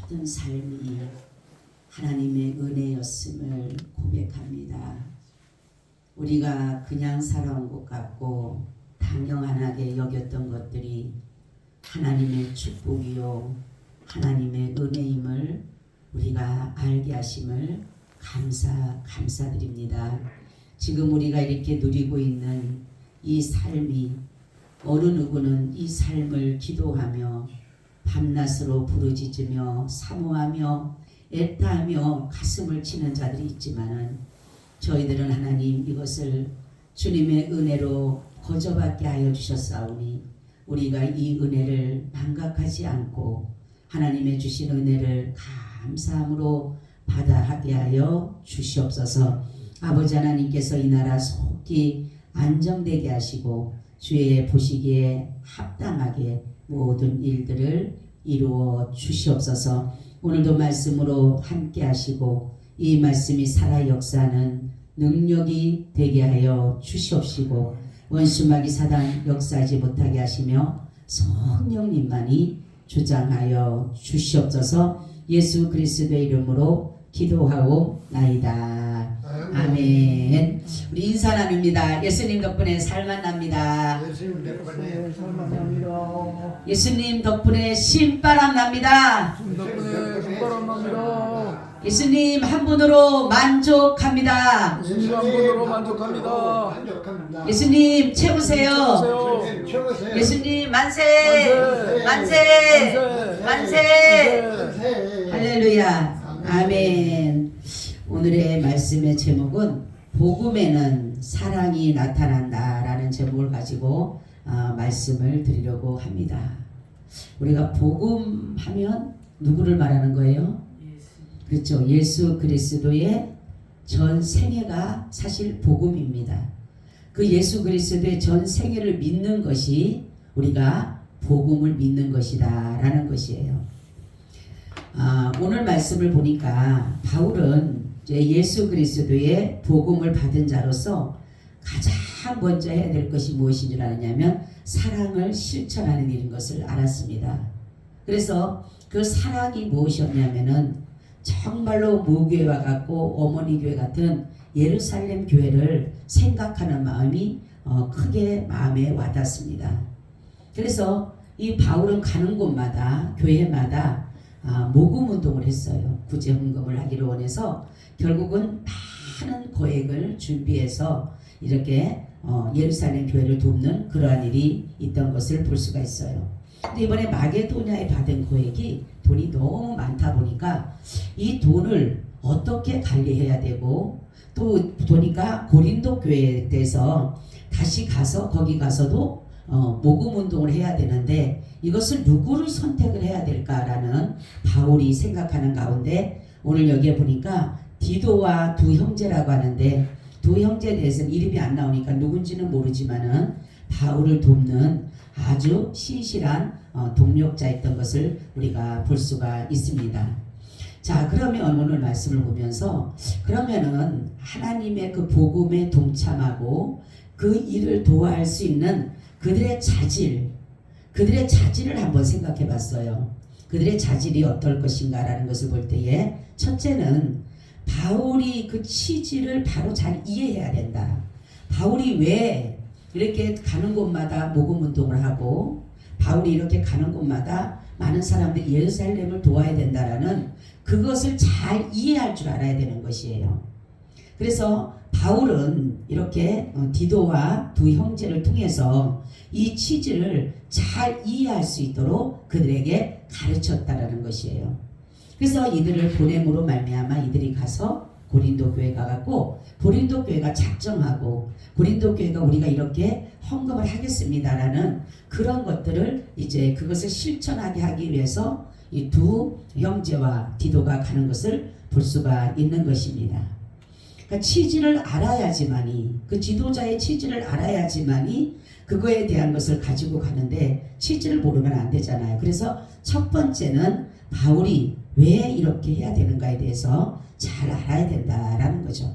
모든 삶이 하나님의 은혜였음을 고백합니다. 우리가 그냥 살아온 것 같고 당연하게 여겼던 것들이 하나님의 축복이요 하나님의 은혜임을 우리가 알게 하심을 감사드립니다. 지금 우리가 이렇게 누리고 있는 이 삶이 어느 누구는 이 삶을 기도하며 밤낮으로 부르짖으며 사모하며 애타하며 가슴을 치는 자들이 있지만은 저희들은 하나님 이것을 주님의 은혜로 거저받게 하여 주셨사오니 우리가 이 은혜를 망각하지 않고 하나님의 주신 은혜를 감사함으로 받아하게 하여 주시옵소서. 아버지 하나님께서 이 나라 속히 안정되게 하시고 주의 보시기에 합당하게 모든 일들을 이루어 주시옵소서. 오늘도 말씀으로 함께 하시고 이 말씀이 살아 역사하는 능력이 되게 하여 주시옵시고 원수마귀 사단 역사하지 못하게 하시며 성령님만이 주장하여 주시옵소서. 예수 그리스도의 이름으로 기도하고 나이다. 아멘. 우리 인사 나눕니다. 예수님 덕분에 살만 납니다. 예수님 덕분에 살만 납니다. 예수님 덕분에 신바람 납니다. 덕분에 신바람 납니다. 예수님 한 분으로 만족합니다. 예수님 한 분으로 만족합니다. 예수님 채우세요. 최고세요. 예수님 만세 만세. 만세 만세 만세. 할렐루야. 아멘. 오늘의 말씀의 제목은 복음에는 사랑이 나타난다 라는 제목을 가지고 말씀을 드리려고 합니다. 우리가 복음 하면 누구를 말하는 거예요? 그렇죠. 예수 그리스도의 전 생애가 사실 복음입니다. 그 예수 그리스도의 전 생애를 믿는 것이 우리가 복음을 믿는 것이다 라는 것이에요. 오늘 말씀을 보니까 바울은 예수 그리스도의 복음을 받은 자로서 가장 먼저 해야 될 것이 무엇인 줄 아느냐면 사랑을 실천하는 일인 것을 알았습니다. 그래서 그 사랑이 무엇이었냐면은 정말로 무교회와 같고 어머니 교회 같은 예루살렘 교회를 생각하는 마음이 크게 마음에 와닿습니다. 그래서 이 바울은 가는 곳마다 교회마다 모금 운동을 했어요. 구제 헌금을 하기를 원해서 결국은 많은 거액을 준비해서 이렇게 예루살렘 교회를 돕는 그러한 일이 있던 것을 볼 수가 있어요. 근데 이번에 마게도냐에 받은 거액이 돈이 너무 많다 보니까 이 돈을 어떻게 관리해야 되고 또 보니까 고린도 교회에 대해서 다시 가서 거기 가서도 모금 운동을 해야 되는데 이것을 누구를 선택을 해야 될까라는 바울이 생각하는 가운데 오늘 여기에 보니까 디도와 두 형제라고 하는데 두 형제에 대해서는 이름이 안 나오니까 누군지는 모르지만은 바울을 돕는 아주 신실한 동력자였던 것을 우리가 볼 수가 있습니다. 자, 그러면 오늘 말씀을 보면서 그러면은 하나님의 그 복음에 동참하고 그 일을 도와할 수 있는 그들의 자질을 한번 생각해 봤어요. 그들의 자질이 어떨 것인가라는 것을 볼 때에 첫째는 바울이 그 취지를 바로 잘 이해해야 된다. 바울이 왜 이렇게 가는 곳마다 모금 운동을 하고 바울이 이렇게 가는 곳마다 많은 사람들이 예루살렘을 도와야 된다라는 그것을 잘 이해할 줄 알아야 되는 것이에요. 그래서 바울은 이렇게 디도와 두 형제를 통해서 이 취지를 잘 이해할 수 있도록 그들에게 가르쳤다라는 것이에요. 그래서 이들을 보냄으로 말미암아 이들이 가서 고린도 교회에 가갖고 고린도 교회가 작정하고 고린도 교회가 우리가 이렇게 헌금을 하겠습니다라는 그런 것들을 이제 그것을 실천하게 하기 위해서 이 두 형제와 디도가 가는 것을 볼 수가 있는 것입니다. 그러니까 취지를 알아야지만이 그 지도자의 취지를 알아야지만이 그거에 대한 것을 가지고 가는데 취지를 모르면 안 되잖아요. 그래서 첫 번째는 바울이 왜 이렇게 해야 되는가에 대해서 잘 알아야 된다라는 거죠.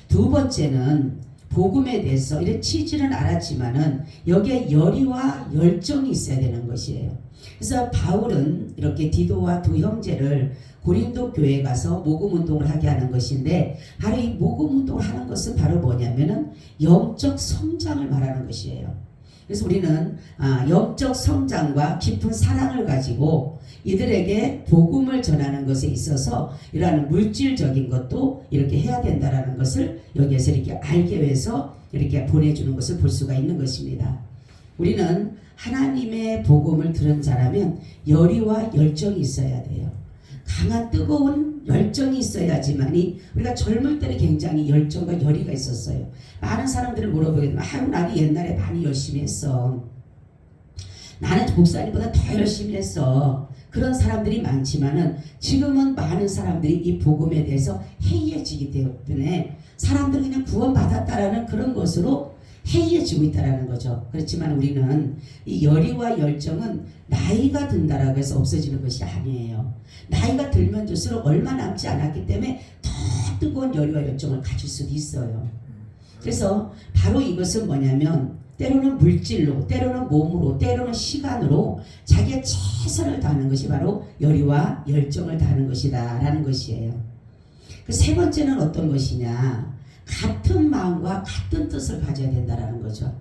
두 번째는 복음에 대해서 이런 취지는 알았지만은 여기에 열의와 열정이 있어야 되는 것이에요. 그래서 바울은 이렇게 디도와 두 형제를 고린도 교회에 가서 모금 운동을 하게 하는 것인데, 바로 이 모금 운동을 하는 것은 바로 뭐냐면은 영적 성장을 말하는 것이에요. 그래서 우리는 영적 성장과 깊은 사랑을 가지고 이들에게 복음을 전하는 것에 있어서 이러한 물질적인 것도 이렇게 해야 된다라는 것을 여기에서 이렇게 알게 해서 이렇게 보내주는 것을 볼 수가 있는 것입니다. 우리는 하나님의 복음을 들은 자라면 열의와 열정이 있어야 돼요. 강한 뜨거운 열정이 있어야지만이, 우리가 젊을 때는 굉장히 열정과 열의가 있었어요. 많은 사람들을 물어보게 되면 나는 옛날에 많이 열심히 했어. 나는 목사님보다 더 열심히 했어. 그런 사람들이 많지만은 지금은 많은 사람들이 이 복음에 대해서 해이해지기 때문에 사람들은 그냥 구원받았다라는 그런 것으로 해이해지고 있다라는 거죠. 그렇지만 우리는 이 열의와 열정은 나이가 든다라고 해서 없어지는 것이 아니에요. 나이가 들면 들수록 얼마 남지 않았기 때문에 더 뜨거운 열의와 열정을 가질 수도 있어요. 그래서 바로 이것은 뭐냐면 때로는 물질로, 때로는 몸으로, 때로는 시간으로 자기의 최선을 다하는 것이 바로 열의와 열정을 다하는 것이다 라는 것이에요. 그 세 번째는 어떤 것이냐, 같은 마음과 같은 뜻을 가져야 된다라는 거죠.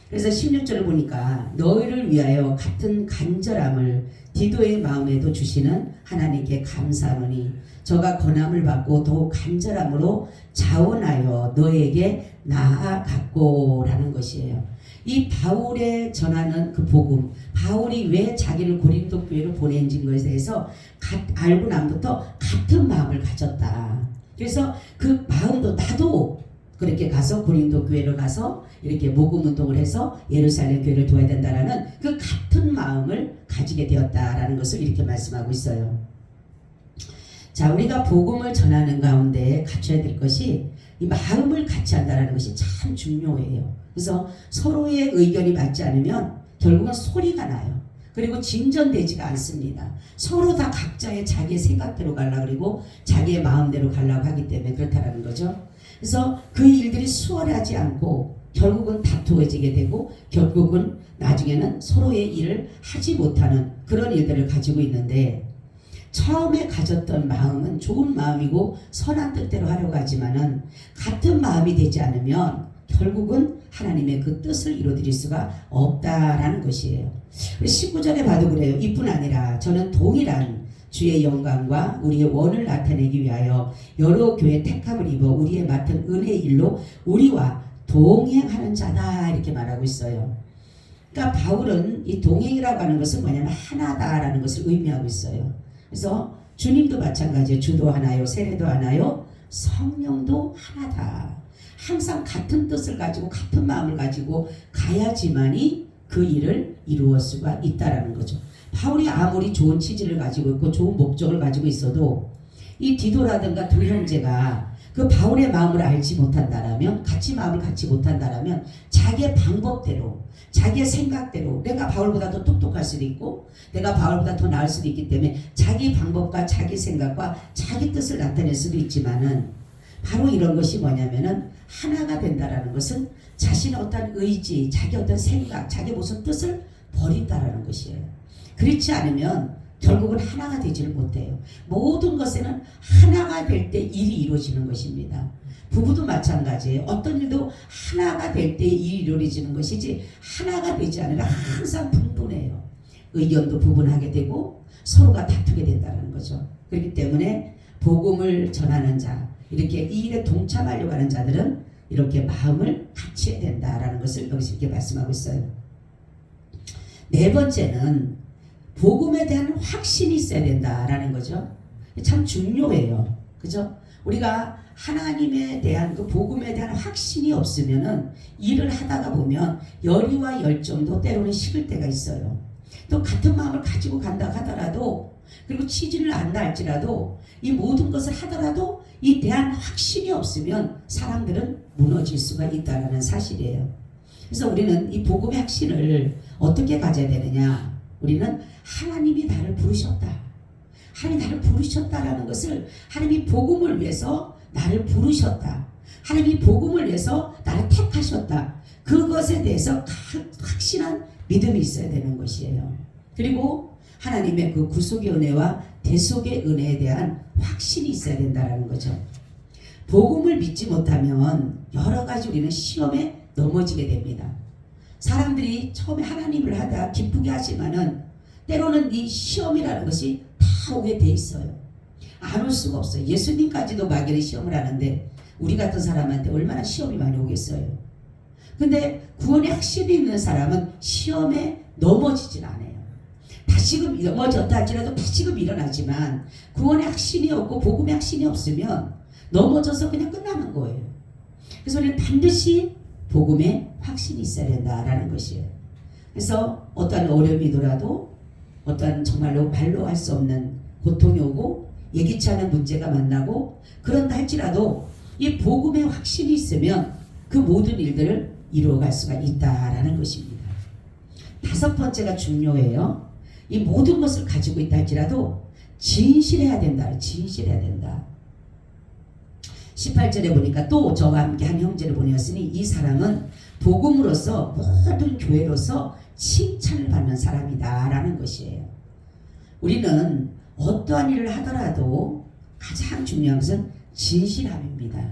그래서 16절을 보니까 너희를 위하여 같은 간절함을 디도의 마음에도 주시는 하나님께 감사하노니 저가 권함을 받고 더욱 간절함으로 자원하여 너에게 나아갔고 라는 것이에요. 이 바울의 전하는 그 복음, 바울이 왜 자기를 고린도 교회로 보낸지 것에 대해서 알고 난부터 같은 마음을 가졌다. 그래서 그 마음도 나도 그렇게 가서 고린도 교회를 가서 이렇게 모금 운동을 해서 예루살렘 교회를 도와야 된다라는 그 같은 마음을 가지게 되었다라는 것을 이렇게 말씀하고 있어요. 자, 우리가 복음을 전하는 가운데 갖춰야 될 것이 이 마음을 같이 한다라는 것이 참 중요해요. 그래서 서로의 의견이 맞지 않으면 결국은 소리가 나요. 그리고 진전되지가 않습니다. 서로 다 각자의 자기의 생각대로 가려고 그리고 자기의 마음대로 가려고 하기 때문에 그렇다라는 거죠. 그래서 그 일들이 수월하지 않고 결국은 다투어지게 되고 결국은 나중에는 서로의 일을 하지 못하는 그런 일들을 가지고 있는데, 처음에 가졌던 마음은 좋은 마음이고 선한 뜻대로 하려고 하지만은 같은 마음이 되지 않으면 결국은 하나님의 그 뜻을 이루어드릴 수가 없다라는 것이에요. 19절에 봐도 그래요. 이뿐 아니라 저는 동일한 주의 영광과 우리의 원을 나타내기 위하여 여러 교회 택함을 입어 우리의 맡은 은혜의 일로 우리와 동행하는 자다 이렇게 말하고 있어요. 그러니까 바울은 이 동행이라고 하는 것은 뭐냐면 하나다라는 것을 의미하고 있어요. 그래서 주님도 마찬가지예요. 주도 하나요, 세례도 하나요, 성령도 하나다. 항상 같은 뜻을 가지고 같은 마음을 가지고 가야지만이 그 일을 이루어 수가 있다라는 거죠. 바울이 아무리 좋은 취지를 가지고 있고 좋은 목적을 가지고 있어도 이 디도라든가 두 형제가 그 바울의 마음을 알지 못한다라면, 같이 마음을 갖지 못한다라면 자기의 방법대로, 자기의 생각대로, 내가 바울보다 더 똑똑할 수도 있고 내가 바울보다 더 나을 수도 있기 때문에 자기 방법과 자기 생각과 자기 뜻을 나타낼 수도 있지만은, 바로 이런 것이 뭐냐면은 하나가 된다라는 것은 자신의 어떤 의지, 자기 어떤 생각, 자기 무슨 뜻을 버린다라는 것이에요. 그렇지 않으면 결국은 하나가 되지를 못해요. 모든 것에는 하나가 될 때 일이 이루어지는 것입니다. 부부도 마찬가지예요. 어떤 일도 하나가 될 때 일이 이루어지는 것이지 하나가 되지 않으면 항상 분분해요. 의견도 부분하게 되고 서로가 다투게 된다는 거죠. 그렇기 때문에 복음을 전하는 자, 이렇게 이 일에 동참하려고 하는 자들은 이렇게 마음을 같이 해야 된다라는 것을 여기서 이렇게 말씀하고 있어요. 네 번째는 복음에 대한 확신이 있어야 된다라는 거죠. 참 중요해요. 그죠? 우리가 하나님에 대한 그 복음에 대한 확신이 없으면은 일을 하다가 보면 열의와 열정도 때로는 식을 때가 있어요. 또 같은 마음을 가지고 간다 하더라도, 그리고 취지를 안다 할지라도, 이 모든 것을 하더라도 이 대한 확신이 없으면 사람들은 무너질 수가 있다는 사실이에요. 그래서 우리는 이 복음의 확신을 어떻게 가져야 되느냐? 우리는 하나님이 나를 부르셨다. 하나님이 나를 부르셨다라는 것을, 하나님이 복음을 위해서 나를 부르셨다. 하나님이 복음을 위해서 나를 나를 택하셨다. 그것에 대해서 확신한 믿음이 있어야 되는 것이에요. 그리고 하나님의 그 구속의 은혜와 대속의 은혜에 대한 확신이 있어야 된다는 거죠. 복음을 믿지 못하면 여러 가지 우리는 시험에 넘어지게 됩니다. 사람들이 처음에 하나님을 하다 기쁘게 하지만은 때로는 이 시험이라는 것이 다 오게 돼 있어요. 안 올 수가 없어요. 예수님까지도 막연히 시험을 하는데 우리 같은 사람한테 얼마나 시험이 많이 오겠어요. 근데 구원의 확신이 있는 사람은 시험에 넘어지진 않아요. 다시금 넘어졌다 할지라도 다시금 일어나지만 구원의 확신이 없고 복음의 확신이 없으면 넘어져서 그냥 끝나는 거예요. 그래서 우리는 반드시 복음의 확신이 있어야 된다라는 것이에요. 그래서 어떠한 어려움이더라도 어떠한 정말로 말로 할 수 없는 고통이 오고 예기치 않은 문제가 만나고 그런다 할지라도 이 복음의 확신이 있으면 그 모든 일들을 이루어갈 수가 있다라는 것입니다. 다섯 번째가 중요해요. 이 모든 것을 가지고 있다 할지라도 진실해야 된다. 진실해야 된다. 18절에 보니까 또 저와 함께 한 형제를 보내었으니 이 사람은 복음으로서 모든 교회로서 칭찬을 받는 사람이다 라는 것이에요. 우리는 어떠한 일을 하더라도 가장 중요한 것은 진실함입니다.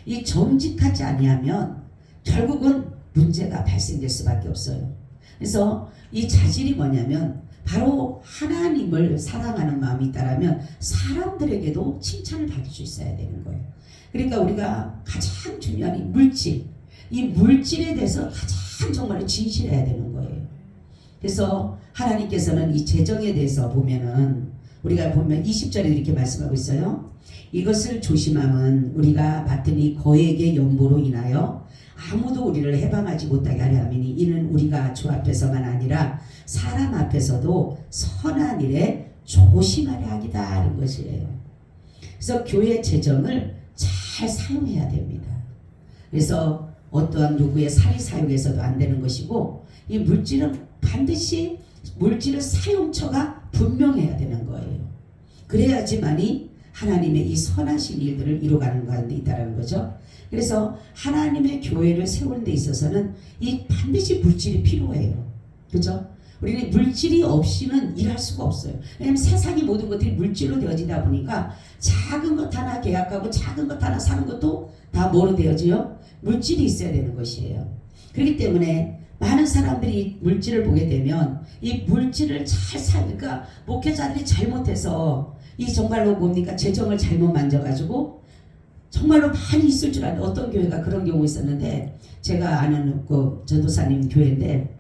이 정직하지 아니하면 결국은 문제가 발생될 수밖에 없어요. 그래서 이 자질이 뭐냐면 바로 하나님을 사랑하는 마음이 있다라면 사람들에게도 칭찬을 받을 수 있어야 되는 거예요. 그러니까 우리가 가장 중요한 이 물질에 대해서 가장 정말 진실해야 되는 거예요. 그래서 하나님께서는 이 재정에 대해서 보면은 우리가 보면 20절에 이렇게 말씀하고 있어요. 이것을 조심함은 우리가 맡은 이 거액의 연보로 인하여 아무도 우리를 해방하지 못하게 하려 함이니 이는 우리가 주 앞에서만 아니라 사람 앞에서도 선한 일에 조심하려 하기다 하는 것이에요. 그래서 교회 재정을 잘 사용해야 됩니다. 그래서 어떠한 누구의 사리 사욕에서도 안 되는 것이고 이 물질은 반드시 물질의 사용처가 분명해야 되는 거예요. 그래야지만이 하나님의 이 선하신 일들을 이루어가는 가운데 있다는 거죠. 그래서 하나님의 교회를 세우는 데 있어서는 이 반드시 물질이 필요해요. 그죠? 우리는 물질이 없이는 일할 수가 없어요. 왜냐하면 세상의 모든 것들이 물질로 되어지다 보니까 작은 것 하나 계약하고 작은 것 하나 사는 것도 다 뭐로 되어지요? 물질이 있어야 되는 것이에요. 그렇기 때문에 많은 사람들이 물질을 보게 되면 이 물질을 잘 사니까 목회자들이 잘못해서 이 정말로 뭡니까? 재정을 잘못 만져가지고 정말로 많이 있을 줄 아는 어떤 교회가 그런 경우 있었는데 제가 아는 그 전도사님 교회인데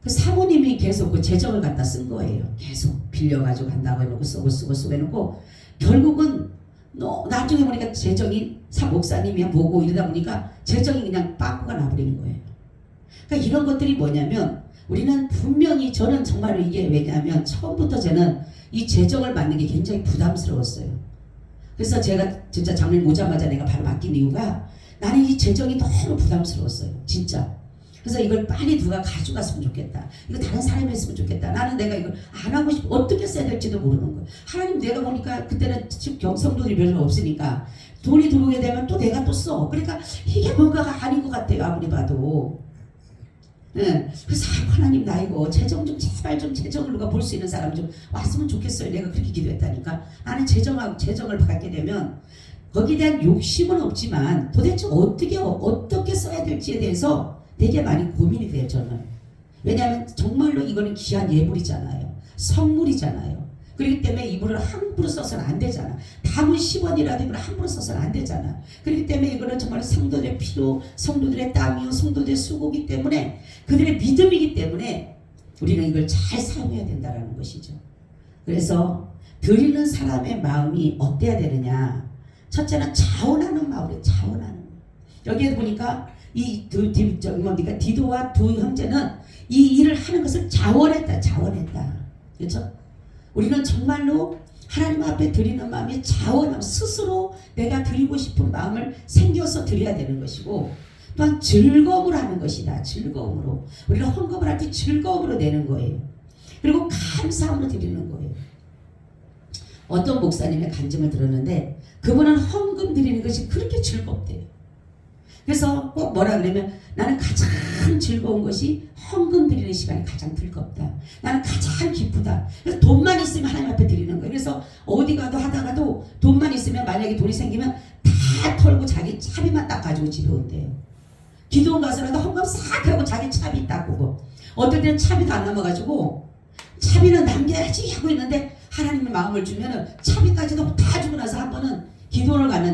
그 사모님이 계속 그 재정을 갖다 쓴 거예요. 계속 빌려가지고 간다고 해놓고 쓰고 해놓고 결국은 나중에 보니까 재정이 목사님이야 뭐고 이러다 보니까 재정이 그냥 빵꾸가 나버리는 거예요. 그러니까 이런 것들이 뭐냐면 우리는 분명히 저는 정말로 이게 왜냐하면 처음부터 저는 이 재정을 맡는 게 굉장히 부담스러웠어요. 그래서 제가 진짜 장로님 오자마자 내가 바로 맡긴 이유가 나는 이 재정이 너무 부담스러웠어요. 진짜. 그래서 이걸 빨리 누가 가져갔으면 좋겠다. 이거 다른 사람이 했으면 좋겠다. 나는 내가 이걸 안 하고 싶어. 어떻게 써야 될지도 모르는 거예요. 하나님 내가 보니까 그때는 경성돈이 별로 없으니까 돈이 들어오게 되면 또 내가 또 써. 그러니까 이게 뭔가가 아닌 것 같아요. 아무리 봐도. 네. 그래서 하나님 나 이거 재정 좀 제발 좀 재정을 누가 볼 수 있는 사람 좀 왔으면 좋겠어요. 내가 그렇게 기도했다니까. 나는 재정을 받게 되면 거기에 대한 욕심은 없지만 도대체 어떻게 써야 될지에 대해서 되게 많이 고민이 돼요. 저는. 왜냐하면 정말로 이거는 귀한 예물이잖아요. 선물이잖아요. 그렇기 때문에 이거를 함부로 써서는 안 되잖아. 담은 10원이라도 이걸 함부로 써서는 안 되잖아. 그렇기 때문에 이거는 정말 성도들의 피로, 성도들의 땀이요, 성도들의 수고이기 때문에 그들의 믿음이기 때문에 우리는 이걸 잘 사용해야 된다는 것이죠. 그래서 드리는 사람의 마음이 어때야 되느냐. 첫째는 자원하는 마음이에요. 자원하는. 여기에 보니까 이 디도와 두 형제는 이 일을 하는 것을 자원했다. 그렇죠? 우리는 정말로 하나님 앞에 드리는 마음이 자원함, 스스로 내가 드리고 싶은 마음을 생겨서 드려야 되는 것이고 또한 즐거움으로 하는 것이다. 즐거움으로. 우리는 헌금을 할 때 즐거움으로 내는 거예요. 그리고 감사함으로 드리는 거예요. 어떤 목사님의 간증을 들었는데 그분은 헌금 드리는 것이 그렇게 즐겁대요. 그래서 꼭 뭐라 그러면 나는 가장 즐거운 것이 헌금 드리는 시간이 가장 즐겁다. 나는 가장 기쁘다. 그래서 돈만 있으면 하나님 앞에 드리는 거예요. 그래서 어디 가도 하다가도 돈만 있으면 만약에 돈이 생기면 다 털고 자기 차비만 딱 가지고 집에 온대요. 기도원 가서라도 헌금 싹 하고 자기 차비 딱 보고 어떨 때는 차비도 안 남아가지고 차비는 남겨야지 하고 있는데 하나님의 마음을 주면은 차비까지도 다 주고 나서 한 번은 기도원을 갔는데